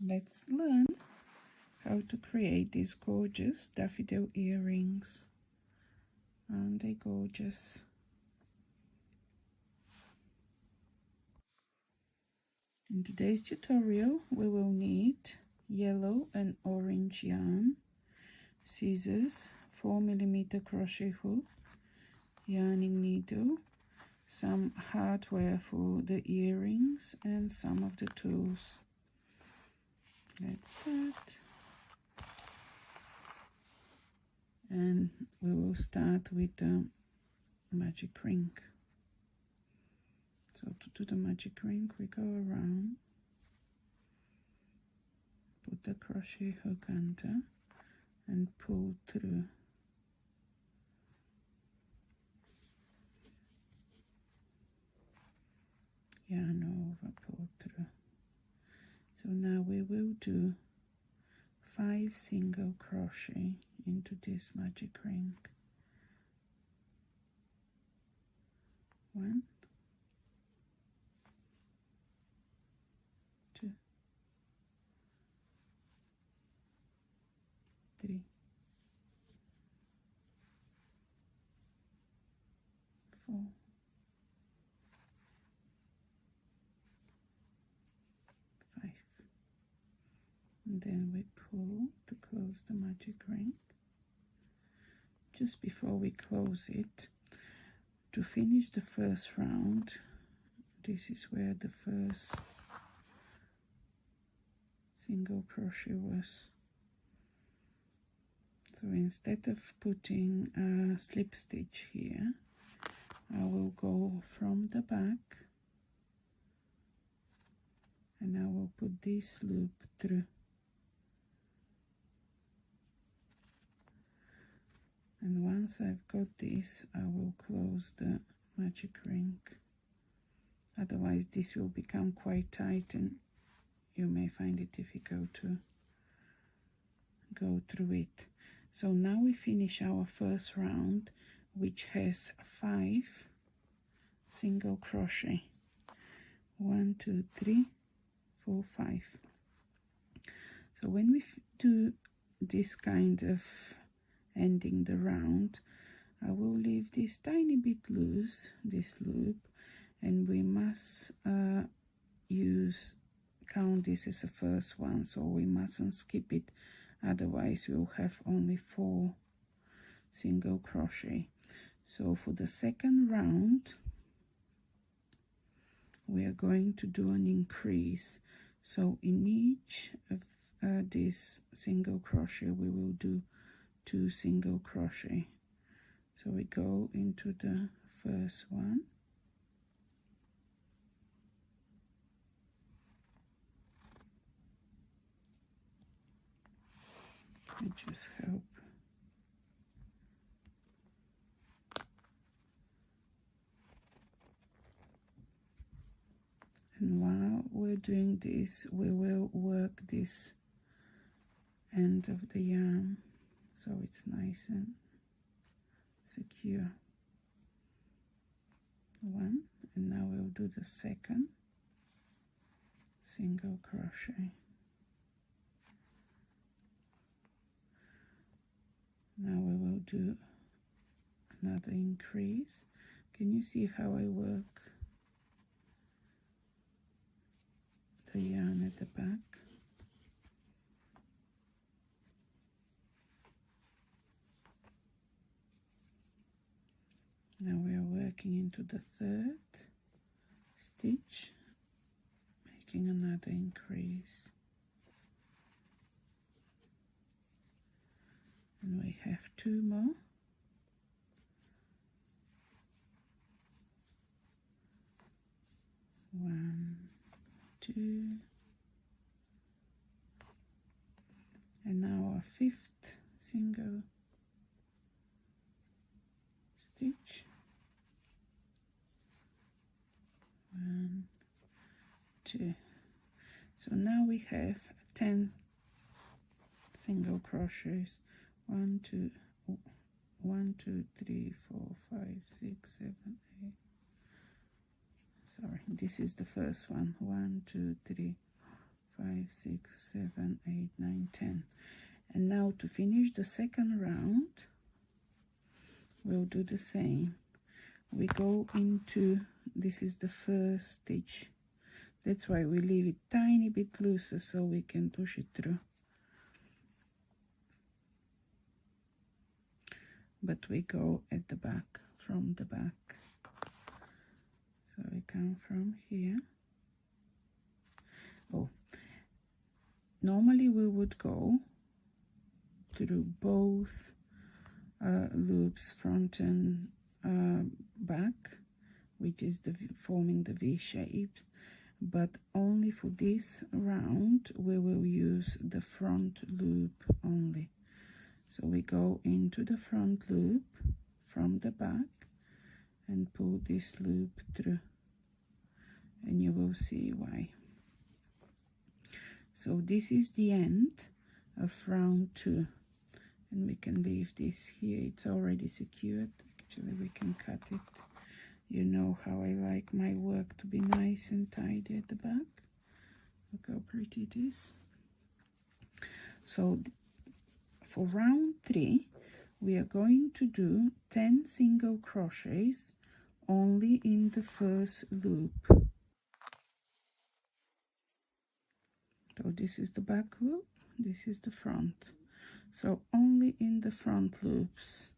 Let's learn how to create these gorgeous daffodil earrings. Aren't they gorgeous? In today's tutorial, we will need yellow and orange yarn, scissors, 4mm crochet hook, yarning needle, some hardware for the earrings, and some of the tools. Let's start. And we will start with the magic ring. So to do the magic ring, we go around, put the crochet hook under and pull through. Yarn over, pull through. So now we will do 5 single crochet into this magic ring. 1, 2, 3, 4, 5. And then we pull to close the magic ring. Just before we close it, to finish the first round, this is where the first single crochet was. So instead of putting a slip stitch here, I will go from the back and I will put this loop through. And once I've got this, I will close the magic ring. Otherwise this will become quite tight and you may find it difficult to go through it. So now we finish our first round, which has 5 single crochet. 1, 2, 3, 4, 5. So when we do this kind of ending the round, I will leave this tiny bit loose, this loop, and we must count this as the first one, so we mustn't skip it, otherwise we'll have only 4 single crochet. So for the second round we are going to do an increase. So in each of this single crochet we will do 2 single crochet. So we go into the first one, and just help and while we're doing this we will work this end of the yarn so it's nice and secure. 1, and now we'll do the second single crochet. Now we will do another increase. Can you see how I work the yarn at the back? Now we are working into the 3rd stitch, making another increase. And we have 2 more. One, 2, and now our 5th single stitch. 1, 2. So now we have 10 single crochets. 1, 2, 3, 4, 5, 6, 7, 8. Sorry, this is the first one. 1, 2, 3, 5, 6, 7, 8, 9, 10. And now to finish the second round, we'll do the same. We go into, this is the first stitch. That's why we leave it tiny bit looser so we can push it through. But we go at the back, from the back. So we come from here. Oh, normally we would go through both loops, front and back, which is forming the V shapes, but only for this round we will use the front loop only. So we go into the front loop from the back and pull this loop through, and you will see why. So this is the end of round 2, and we can leave this here. It's already secured. Actually, we can cut it. You know how I like my work to be nice and tidy at the back. Look how pretty it is. So for round 3, we are going to do 10 single crochets only in the first loop. So this is the back loop, this is the front. So only in the front loops.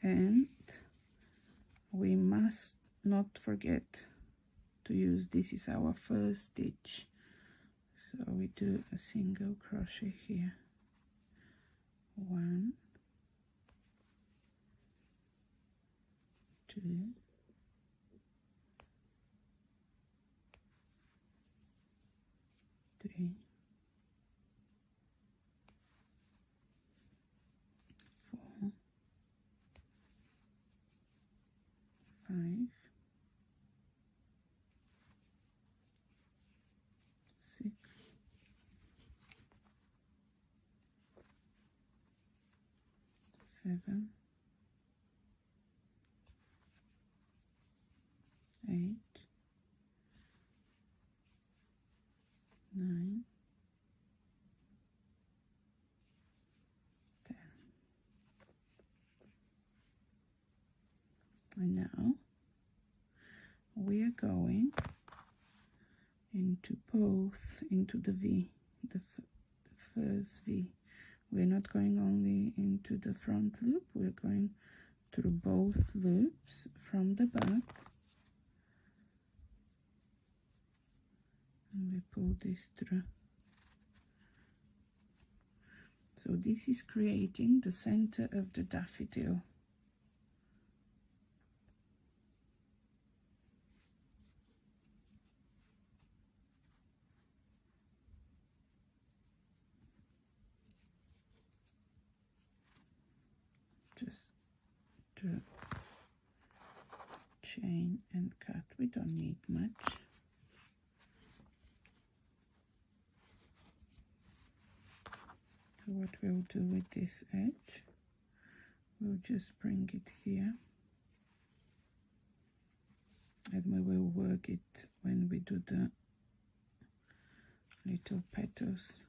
And we must not forget to use, this is our first stitch. So we do a single crochet here. 1, 2, 3, 4, 5, 6, 7, 8, 9, 10. And now we are going into both, into the V, the first V. We're not going only into the front loop, we're going through both loops from the back. And we pull this through. So this is creating the center of the daffodil. Just to chain and cut, we don't need much. So what we'll do with this edge, we'll just bring it here, and we will work it when we do the little petals.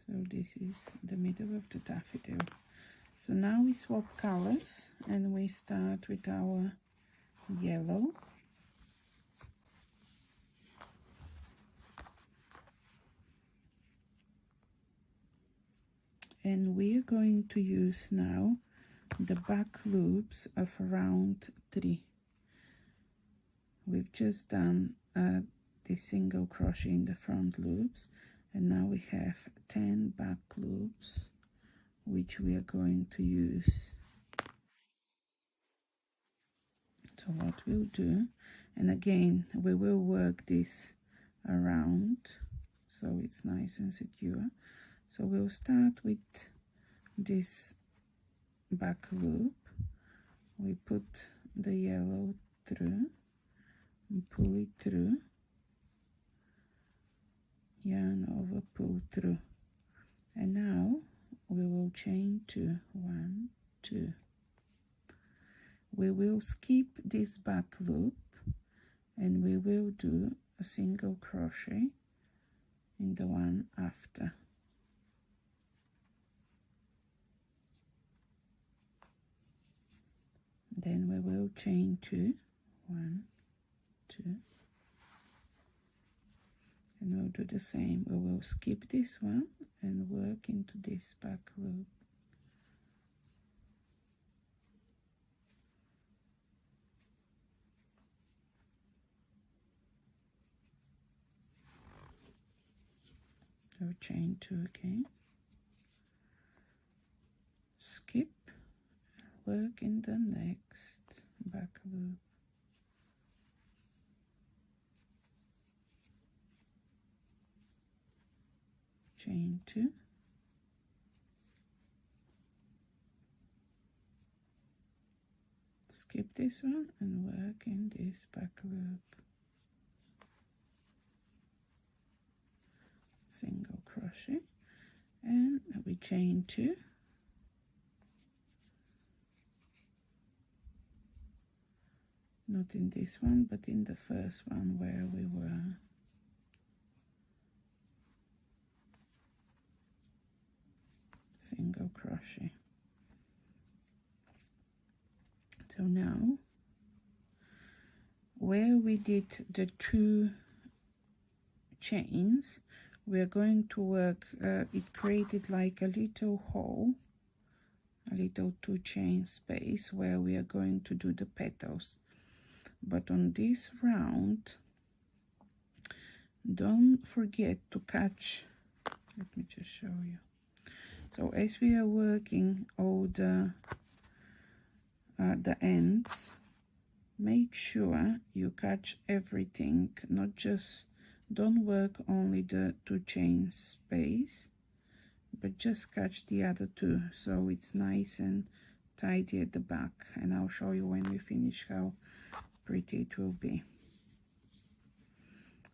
So this is the middle of the daffodil. So now we swap colors and we start with our yellow. And we are going to use now the back loops of round 3. We've just done the single crochet in the front loops, and now we have 10 back loops which we are going to use. So what we'll do, and again we will work this around so it's nice and secure. So we'll start with this back loop. We put the yellow through and pull it through, yarn over, pull through, and now we will chain 2, 1, 2, we will skip this back loop and we will do a single crochet in the one after. Then we will chain 2, 1, 2, and we'll do the same. We will skip this one and work into this back loop. So chain 2 again, skip, work in the next back loop. Chain 2, skip this one and work in this back loop. Single crochet, and we chain 2, not in this one but in the first one where we were. Single crochet. So now where we did the 2 chains, we're going to work, it created like a little hole, a little 2 chain space where we are going to do the petals. But on this round, don't forget to catch, let me just show you. So as we are working all the ends, make sure you catch everything, not just, don't work only the 2 chain space, but just catch the other 2 so it's nice and tidy at the back. And I'll show you when we finish how pretty it will be.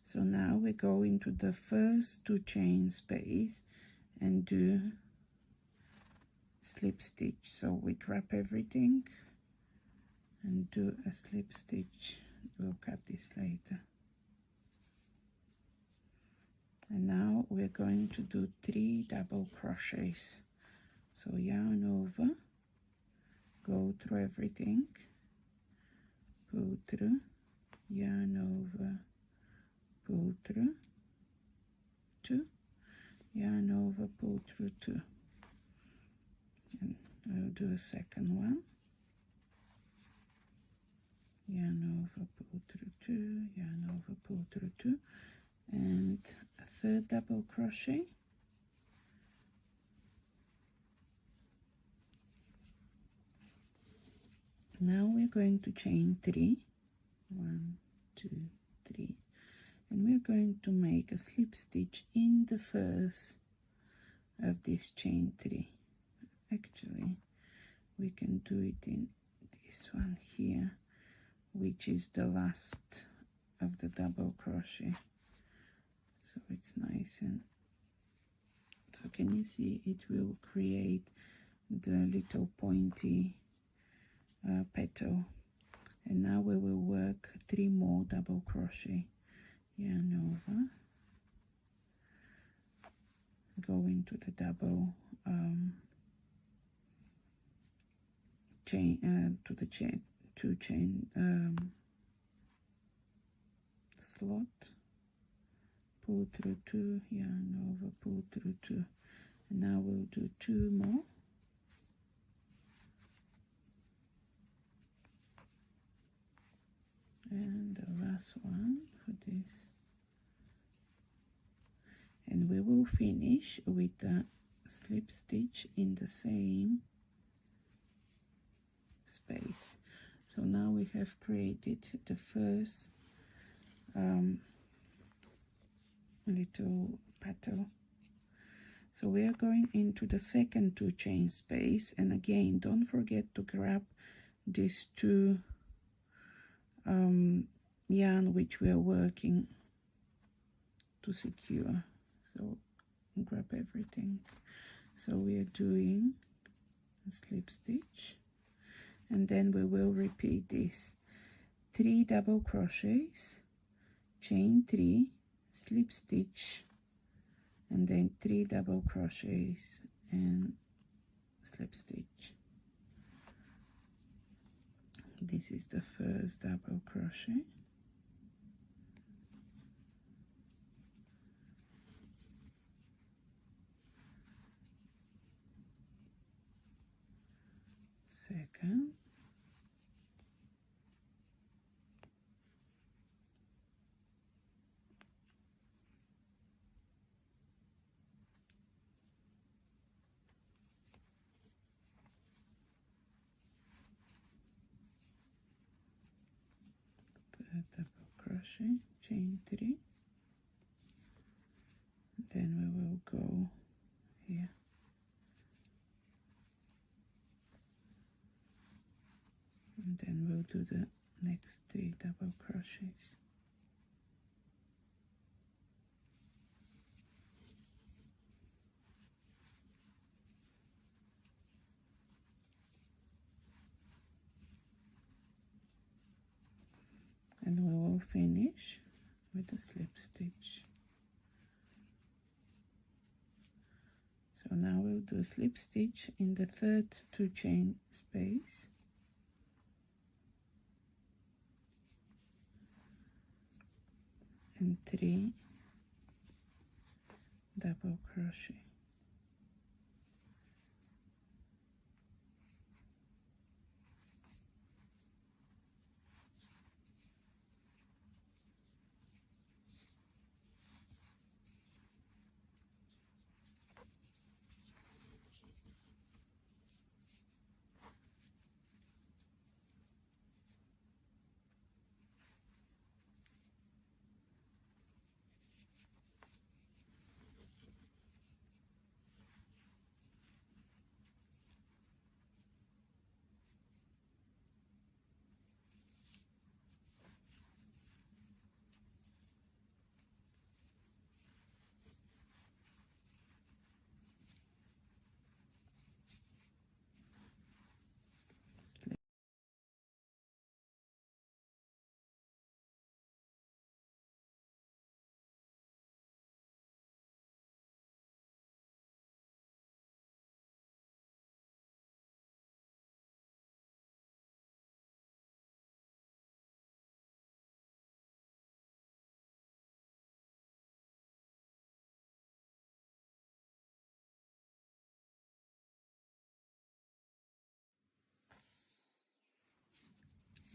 So now we go into the first 2 chain space and do slip stitch. So we grab everything and do a slip stitch. We'll cut this later. And now we're going to do 3 double crochets. So yarn over, go through everything, pull through, yarn over, pull through, 2, yarn over, pull through 2. And I'll do a second one. Yarn over, pull through 2, yarn over, pull through 2, and a 3rd double crochet. Now we're going to chain 3, 1, 2, 3, and we're going to make a slip stitch in the first of this chain 3. Actually, we can do it in this one here, which is the last of the double crochet, so it's nice. And so can you see it will create the little pointy petal. And now we will work 3 more double crochet, yarn over, go into the double chain to the 2 chain slot, pull through 2, yarn over, pull through 2, and now we'll do 2 more, and the last one for this, and we will finish with a slip stitch in the same space. So now we have created the first little petal. So we are going into the second 2 chain space, and again don't forget to grab these 2 yarn which we are working to secure. So grab everything. So we are doing a slip stitch, and then we will repeat this: 3 double crochets, chain 3, slip stitch, and then 3 double crochets and slip stitch. This is the first double crochet. Second, third double crochet, chain 3, then we will go here, and then we'll do the next 3 double crochets. And we will finish with a slip stitch. So now we'll do a slip stitch in the third 2 chain space, and 3 double crochet.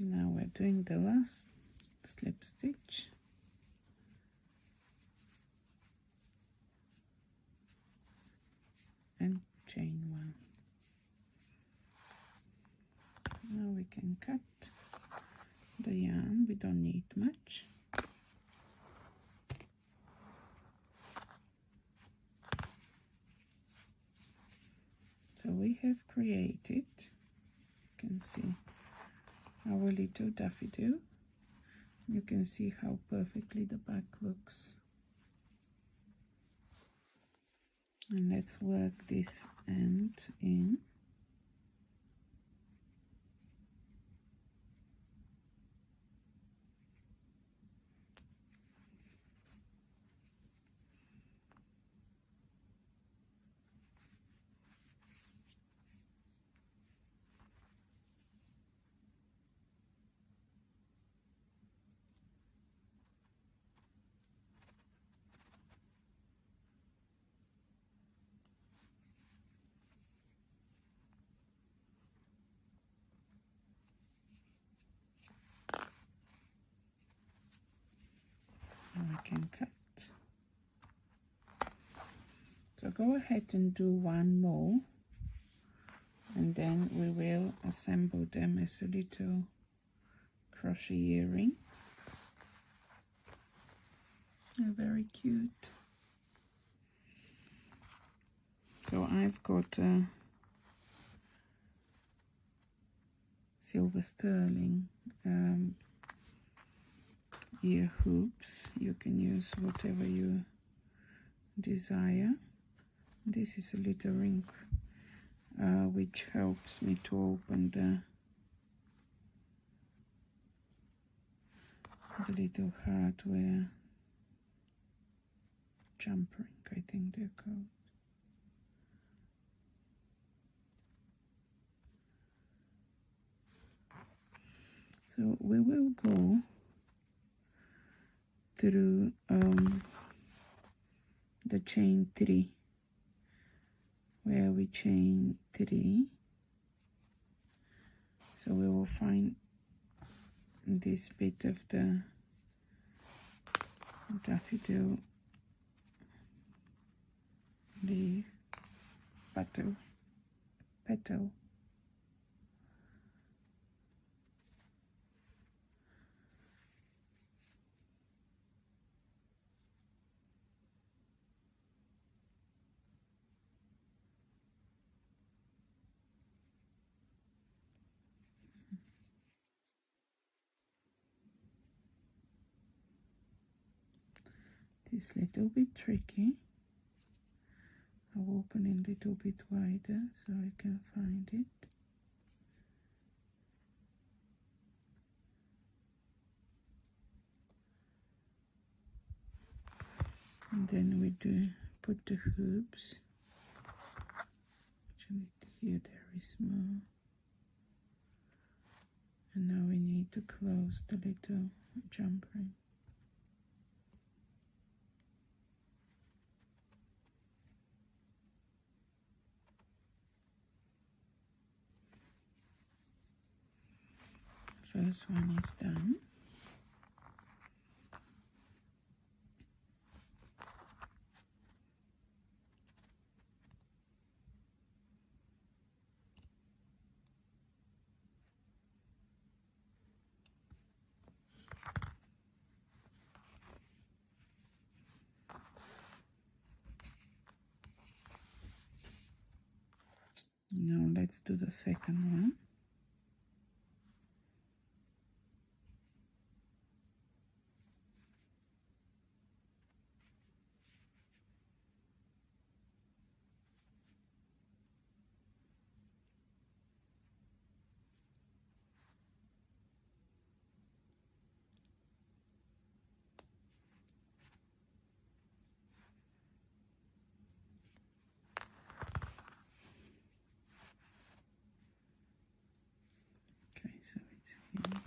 Now we're doing the last slip stitch. And chain 1. So now we can cut the yarn, we don't need much. So we have created, you can see, our little daffodil. You can see how perfectly the back looks. And let's work this end in. I can cut. So go ahead and do one more, and then we will assemble them as a little crochet earrings. They're very cute. So I've got silver sterling ear hoops. You can use whatever you desire. This is a little ring which helps me to open the little hardware jump ring, I think they're called. So we will go through the chain 3, where we chain 3. So we will find this bit of the daffodil leaf, petal. This little bit tricky. I'll open it a little bit wider so I can find it. And then we put the hoops. Actually, here they're small. And now we need to close the little jump ring. First one is done. Now let's do the second one. Okay, so it's here.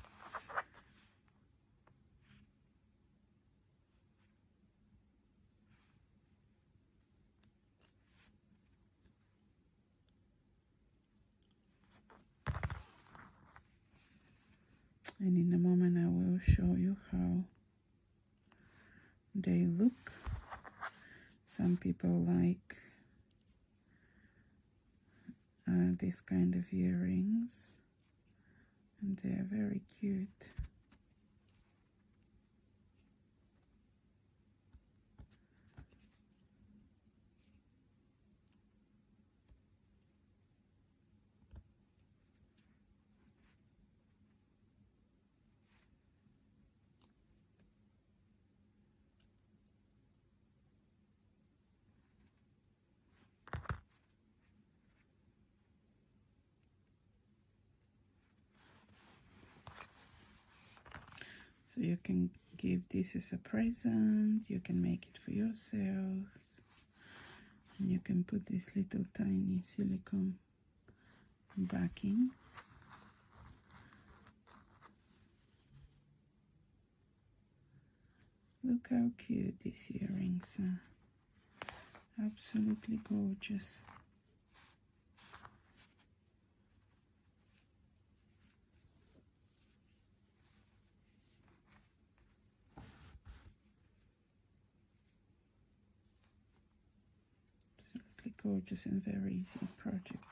And in a moment I will show you how they look. Some people like this kind of earrings, and they are very cute. So you can give this as a present, you can make it for yourself, and you can put this little tiny silicone backing. Look how cute these earrings are. Absolutely gorgeous. Absolutely gorgeous and very easy project.